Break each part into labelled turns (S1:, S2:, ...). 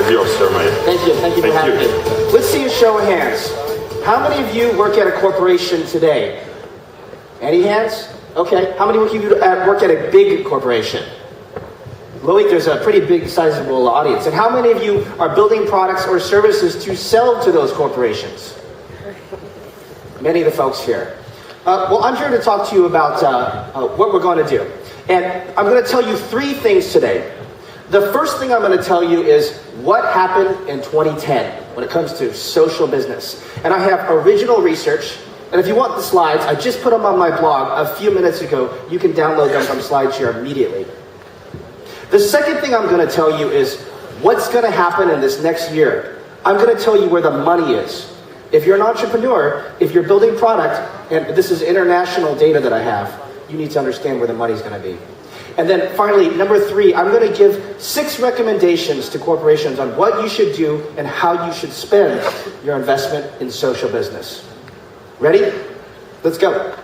S1: is yours, sir, mate.
S2: Thank you for having me. Let's see a show of hands. How many of you work at a corporation today? Any hands? Okay. How many of you work at a big corporation? Loic, there's a pretty big, sizable audience. And how many of you are building products or services to sell to those corporations? Many of the folks here. Well, I'm here to talk to you about what we're going to do. And I'm going to tell you three things today. The first thing I'm going to tell you is what happened in 2010 when it comes to social business. And I have original research. And if you want the slides, I just put them on my blog a few minutes ago. You can download them from SlideShare immediately. The second thing I'm going to tell you is what's going to happen in this next year. I'm going to tell you where the money is. If you're an entrepreneur, if you're building product, and this is international data that I have, you need to understand where the money's going to be. And then finally, number three, I'm going to give 6 recommendations to corporations on what you should do and how you should spend your investment in social business. Ready? Let's go.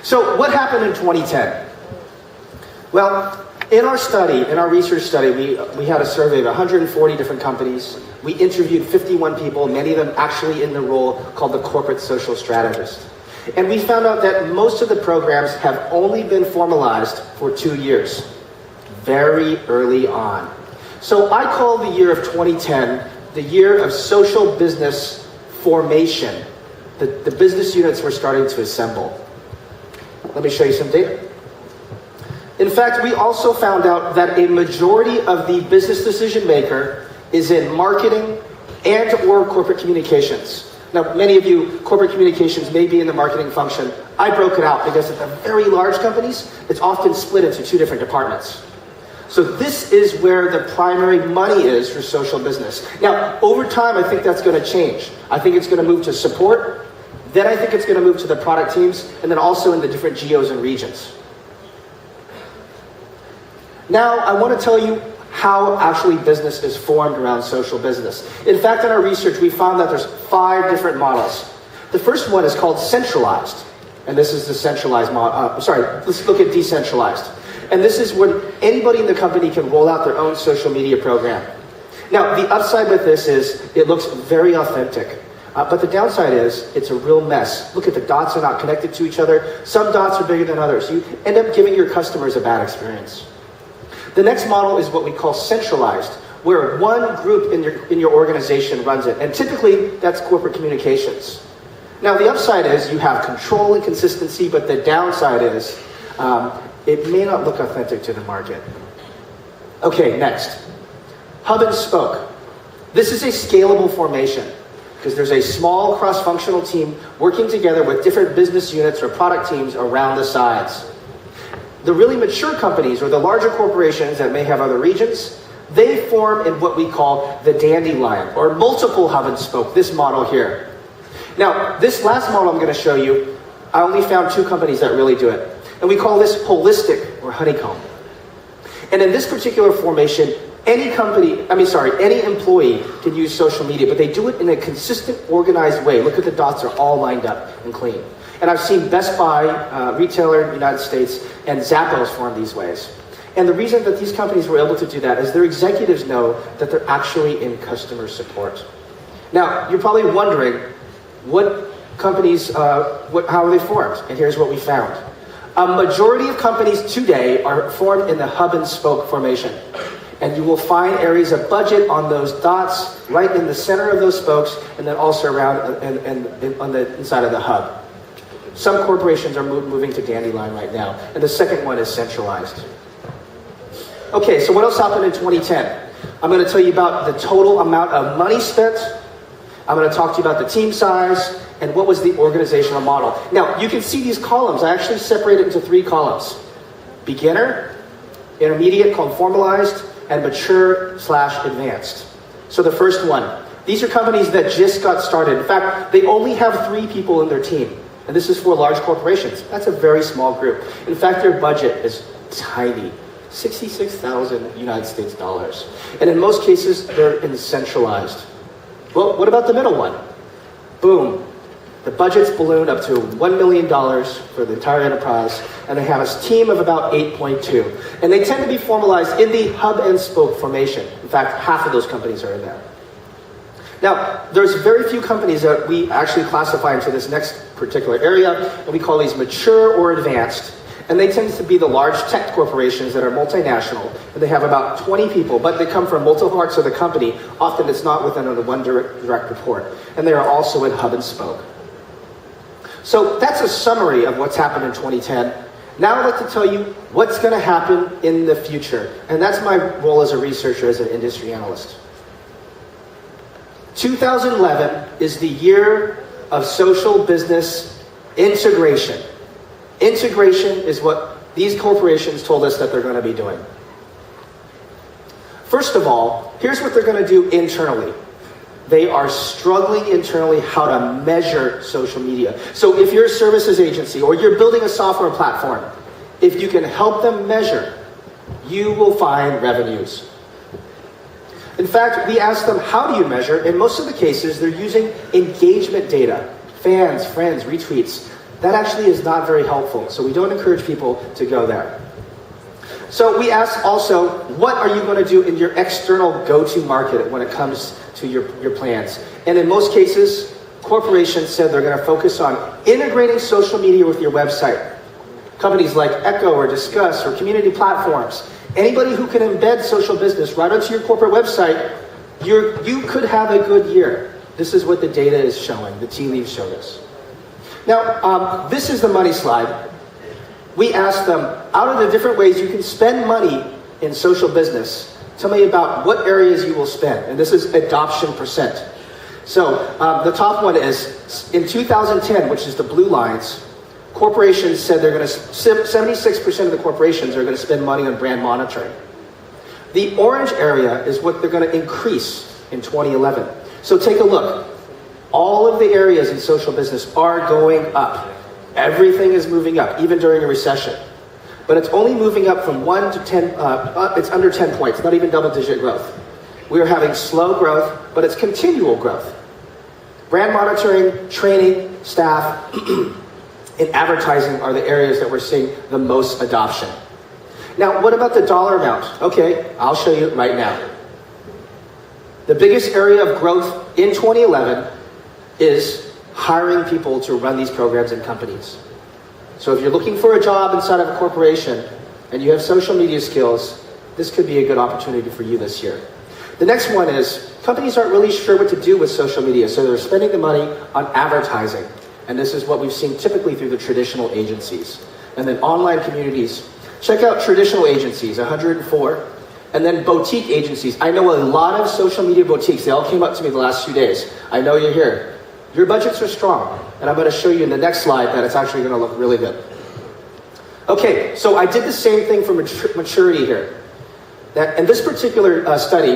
S2: So what happened in 2010? Well, in our study, in our research study, we had a survey of 140 different companies. We interviewed 51 people, many of them actually in the role called the corporate social strategist. And we found out that most of the programs have only been formalized for 2 years, very early on. So I call the year of 2010 the year of social business formation. The business units were starting to assemble. Let me show you some data. In fact, we also found out that a majority of the business decision maker is in marketing and or corporate communications. Now, many of you, corporate communications may be in the marketing function. I broke it out because at the very large companies, it's often split into 2 different departments. So this is where the primary money is for social business. Now, over time, I think that's going to change. I think it's going to move to support. Then I think it's going to move to the product teams, and then also in the different geos and regions. Now, I want to tell you how actually business is formed around social business. In fact, in our research, we found that there's 5 different models. The first one is called centralized. And this is the centralized model. Let's look at decentralized. And this is when anybody in the company can roll out their own social media program. Now, the upside with this is it looks very authentic. But the downside is it's a real mess. Look at the dots are not connected to each other. Some dots are bigger than others. You end up giving your customers a bad experience. The next model is what we call centralized, where one group in your organization runs it. And typically, that's corporate communications. Now, the upside is you have control and consistency, but the downside is it may not look authentic to the market. Okay, next. Hub and spoke. This is a scalable formation because there's a small cross-functional team working together with different business units or product teams around the sides. The really mature companies or the larger corporations that may have other regions, they form in what we call the dandelion or multiple hub and spoke, this model here. Now, this last model I'm going to show you, I only found 2 companies that really do it. And we call this holistic or honeycomb. And in this particular formation, any employee can use social media, but they do it in a consistent, organized way. Look at the dots are all lined up and clean. And I've seen Best Buy, retailer in the United States, and Zappos form these ways. And the reason that these companies were able to do that is their executives know that they're actually in customer support. Now, you're probably wondering, what companies, how are they formed? And here's what we found. A majority of companies today are formed in the hub and spoke formation. And you will find areas of budget on those dots, right in the center of those spokes, and then also around and on the inside of the hub. Some corporations are moving to Dandelion right now, and the second one is centralized. Okay, so what else happened in 2010? I'm going to tell you about the total amount of money spent. I'm going to talk to you about the team size, and what was the organizational model. Now, you can see these columns. I actually separated into 3 columns. Beginner, intermediate called formalized, and mature/advanced. So the first one, these are companies that just got started. In fact, they only have 3 people in their team. And this is for large corporations. That's a very small group. In fact, their budget is tiny, 66,000 United States dollars. And in most cases, they're in centralized. Well, what about the middle one? Boom. The budget's ballooned up to $1 million for the entire enterprise, and they have a team of about 8.2. And they tend to be formalized in the hub and spoke formation. In fact, half of those companies are in there. Now, there's very few companies that we actually classify into this next particular area, and we call these mature or advanced. And they tend to be the large tech corporations that are multinational, and they have about 20 people, but they come from multiple parts of the company. Often it's not within under one direct report. And they are also in hub and spoke. So that's a summary of what's happened in 2010. Now I'd like to tell you what's going to happen in the future. And that's my role as a researcher, as an industry analyst. 2011 is the year of social business integration. Integration is what these corporations told us that they're going to be doing. First of all, here's what they're going to do internally. They are struggling internally how to measure social media. So if you're a services agency or you're building a software platform, if you can help them measure, you will find revenues. In fact, we asked them, how do you measure? In most of the cases, they're using engagement data, fans, friends, retweets. That actually is not very helpful, so we don't encourage people to go there. So we asked also, what are you going to do in your external go-to market when it comes to your plans? And in most cases, corporations said they're going to focus on integrating social media with your website. Companies like Echo or Discuss or community platforms. Anybody who can embed social business right onto your corporate website, you could have a good year. This is what the data is showing. The tea leaves showed us. Now, this is the money slide. We asked them, out of the different ways you can spend money in social business, tell me about what areas you will spend. And this is adoption percent. So the top one is, in 2010, which is the blue lines, corporations said they're going to, 76% of the corporations are going to spend money on brand monitoring. The orange area is what they're going to increase in 2011. So take a look. All of the areas in social business are going up. Everything is moving up, even during a recession. But it's only moving up from 1 to 10, it's under 10 points, not even double-digit growth. We are having slow growth, but it's continual growth. Brand monitoring, training, staff, and advertising are the areas that we're seeing the most adoption. Now, what about the dollar amount? Okay, I'll show you right now. The biggest area of growth in 2011 is hiring people to run these programs in companies. So if you're looking for a job inside of a corporation and you have social media skills, this could be a good opportunity for you this year. The next one is, companies aren't really sure what to do with social media, so they're spending the money on advertising. And this is what we've seen typically through the traditional agencies. And then online communities. Check out traditional agencies, 104. And then boutique agencies. I know a lot of social media boutiques. They all came up to me the last few days. I know you're here. Your budgets are strong. And I'm going to show you in the next slide that it's actually going to look really good. Okay, so I did the same thing for maturity here. In this particular study,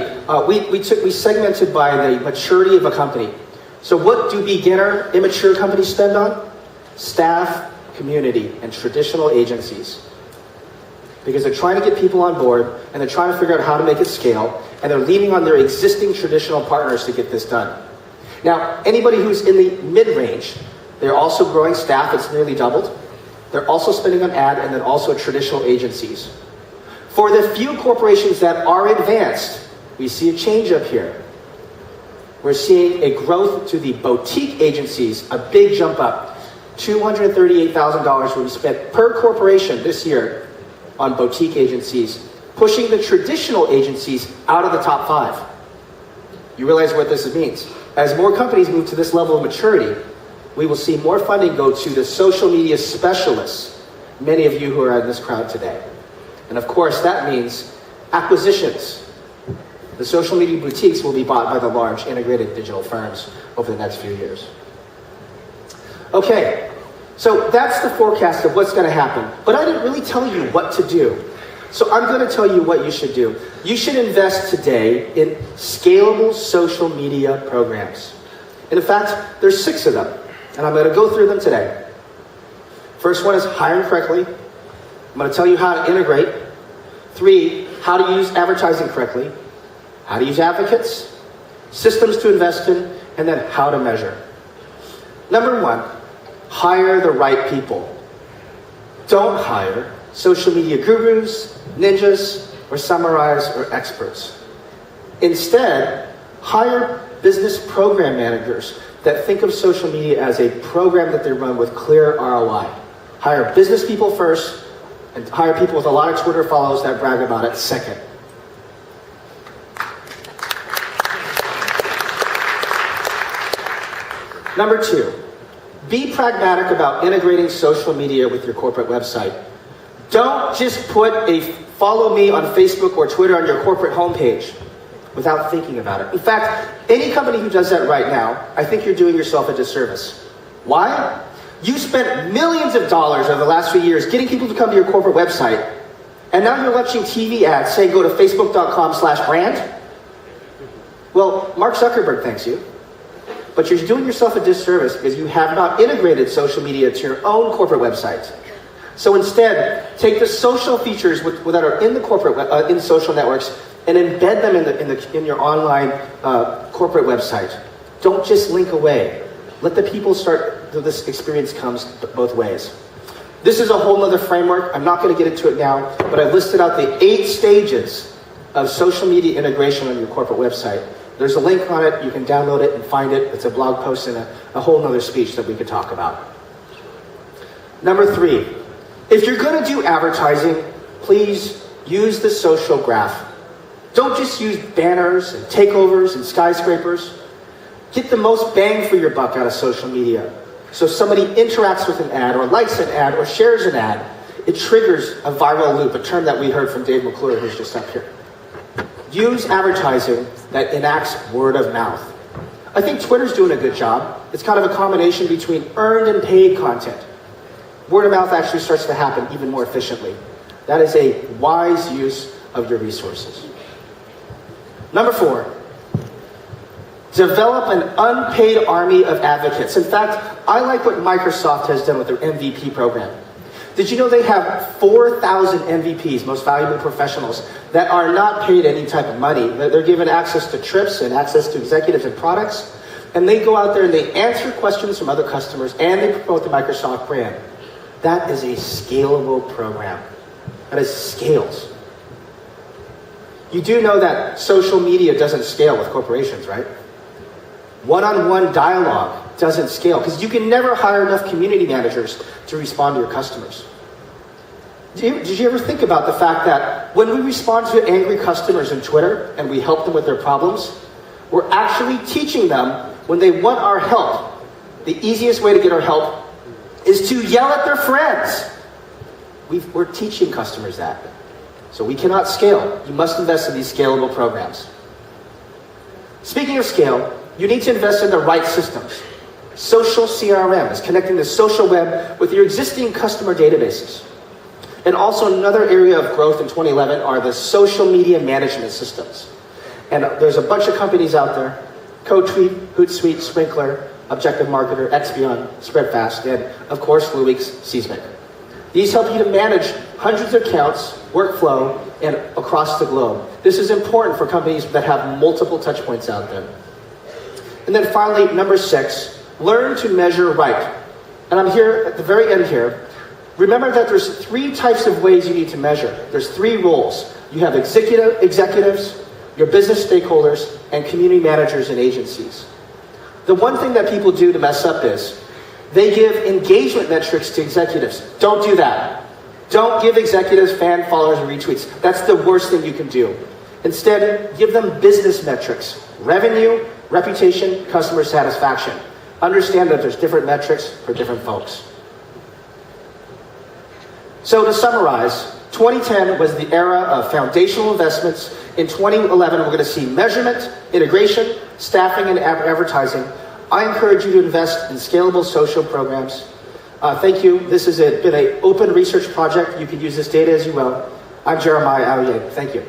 S2: we segmented by the maturity of a company. So what do beginner, immature companies spend on? Staff, community, and traditional agencies. Because they're trying to get people on board, and they're trying to figure out how to make it scale, and they're leaning on their existing traditional partners to get this done. Now, anybody who's in the mid-range, they're also growing staff, it's nearly doubled. They're also spending on ad, and then also traditional agencies. For the few corporations that are advanced, we see a change up here. We're seeing a growth to the boutique agencies, a big jump up. $238,000 will be spent per corporation this year on boutique agencies, pushing the traditional agencies out of the top 5. You realize what this means. As more companies move to this level of maturity, we will see more funding go to the social media specialists, many of you who are in this crowd today. And of course, that means acquisitions. The social media boutiques will be bought by the large integrated digital firms over the next few years. Okay, so that's the forecast of what's going to happen. But I didn't really tell you what to do. So I'm going to tell you what you should do. You should invest today in scalable social media programs. And in fact, there's 6 of them. And I'm going to go through them today. First one is hiring correctly. I'm going to tell you how to integrate. 3, how to use advertising correctly. How to use advocates. Systems to invest in. And then how to measure. Number one, hire the right people. Don't hire social media gurus, ninjas, or samurais or experts. Instead, hire business program managers that think of social media as a program that they run with clear ROI. Hire business people first, and hire people with a lot of Twitter followers that brag about it second. Number two, be pragmatic about integrating social media with your corporate website. Don't just put a follow me on Facebook or Twitter on your corporate homepage without thinking about it. In fact, any company who does that right now, I think you're doing yourself a disservice. Why? You spent millions of dollars over the last few years getting people to come to your corporate website, and now you're launching TV ads saying go to facebook.com/brand. Well, Mark Zuckerberg thanks you, but you're doing yourself a disservice because you have not integrated social media to your own corporate website. So instead, take the social features that are in the corporate in social networks and embed them in your online corporate website. Don't just link away. Let the people start. This experience comes both ways. This is a whole other framework. I'm not going to get into it now, but I've listed out the 8 stages of social media integration on your corporate website. There's a link on it. You can download it and find it. It's a blog post and a whole other speech that we could talk about. Number 3, if you're going to do advertising, please use the social graph. Don't just use banners and takeovers and skyscrapers. Get the most bang for your buck out of social media. So if somebody interacts with an ad or likes an ad or shares an ad, it triggers a viral loop, a term that we heard from Dave McClure, who's just up here. Use advertising that enacts word of mouth. I think Twitter's doing a good job. It's kind of a combination between earned and paid content. Word of mouth actually starts to happen even more efficiently. That is a wise use of your resources. Number 4, develop an unpaid army of advocates. In fact, I like what Microsoft has done with their MVP program. Did you know they have 4,000 MVPs, most valuable professionals, that are not paid any type of money? They're given access to trips and access to executives and products, and they go out there and they answer questions from other customers and they promote the Microsoft brand. That is a scalable program. That is scales. You do know that social media doesn't scale with corporations, right? One-on-one dialogue doesn't scale because you can never hire enough community managers to respond to your customers. Did you ever think about the fact that when we respond to angry customers on Twitter and we help them with their problems, we're actually teaching them when they want our help, the easiest way to get our help is to yell at their friends. We're teaching customers that. So we cannot scale. You must invest in these scalable programs. Speaking of scale, you need to invest in the right systems. Social CRM is connecting the social web with your existing customer databases. And also another area of growth in 2011 are the social media management systems. And there's a bunch of companies out there: CodeTweet, Hootsuite, Sprinkler, Objective Marketer, Expion, Spreadfast, and of course Luix Seismic. These help you to manage hundreds of accounts, workflow, and across the globe. This is important for companies that have multiple touch points out there. And then finally, number 6, learn to measure right. And I'm here at the very end here. Remember that there's 3 types of ways you need to measure. There's 3 roles. You have executives, your business stakeholders, and community managers and agencies. The one thing that people do to mess up is they give engagement metrics to executives. Don't do that. Don't give executives fan followers and retweets. That's the worst thing you can do. Instead, give them business metrics: revenue, reputation, customer satisfaction. Understand that there's different metrics for different folks. So to summarize, 2010 was the era of foundational investments. In 2011, we're going to see measurement, integration, staffing, and advertising. I encourage you to invest in scalable social programs. Thank you. This has been an open research project. You can use this data as you will. I'm Jeremiah Owyang. Thank you.